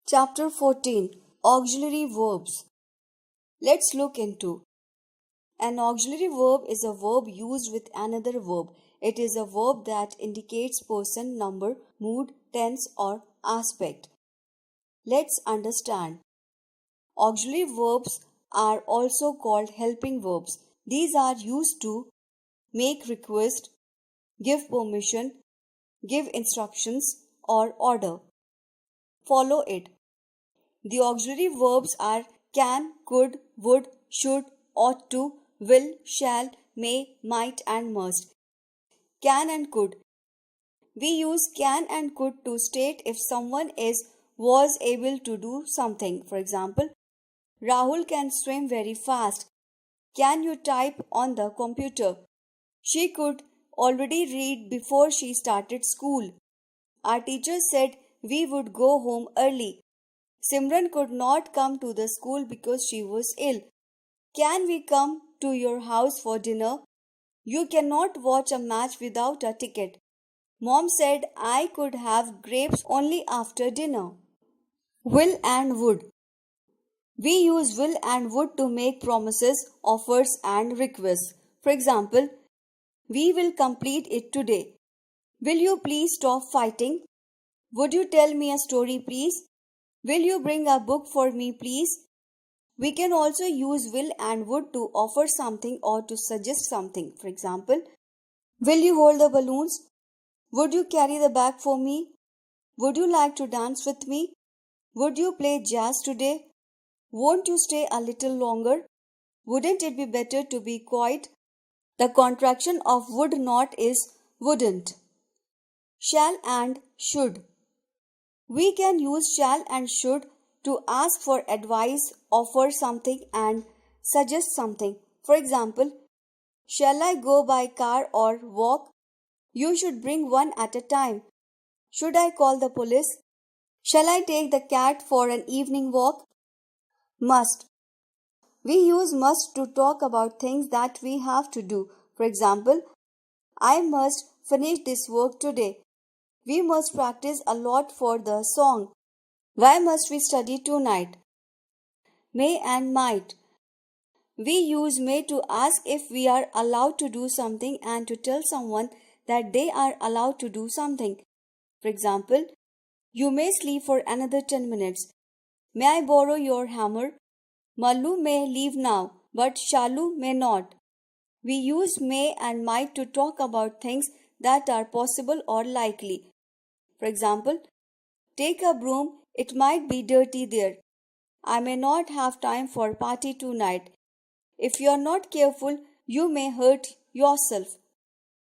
Chapter 14 Auxiliary Verbs. Let's look into. An auxiliary verb is a verb used with another verb. It is a verb that indicates person, number, mood, tense, or aspect. Let's understand. Auxiliary verbs are also called helping verbs. These are used to make request, give permission, give instructions, or order. Follow it. The auxiliary verbs are can, could, would, should, ought to, will, shall, may, might, and must. Can and could. We use can and could to state if someone was able to do something. For example, Rahul can swim very fast. Can you type on the computer? She could already read before she started school. Our teacher said we would go home early. Simran could not come to the school because she was ill. Can we come to your house for dinner? You cannot watch a match without a ticket. Mom said I could have grapes only after dinner. Will and would. We use will and would to make promises, offers, and requests. For example, we will complete it today. Will you please stop fighting? Would you tell me a story, please? Will you bring a book for me, please? We can also use will and would to offer something or to suggest something. For example, will you hold the balloons? Would you carry the bag for me? Would you like to dance with me? Would you play jazz today? Won't you stay a little longer? Wouldn't it be better to be quiet? The contraction of would not is wouldn't. Shall and should. We can use shall and should to ask for advice, offer something, and suggest something. For example, shall I go by car or walk? You should bring one at a time. Should I call the police? Shall I take the cat for an evening walk? Must. We use must to talk about things that we have to do. For example, I must finish this work today. We must practice a lot for the song. Why must we study tonight? May and might. We use may to ask if we are allowed to do something and to tell someone that they are allowed to do something. For example, you may sleep for another 10 minutes. May I borrow your hammer? Mallu may leave now, but Shalu may not. We use may and might to talk about things that are possible or likely. For example, take a broom, it might be dirty there. I may not have time for party tonight. If you are not careful, you may hurt yourself.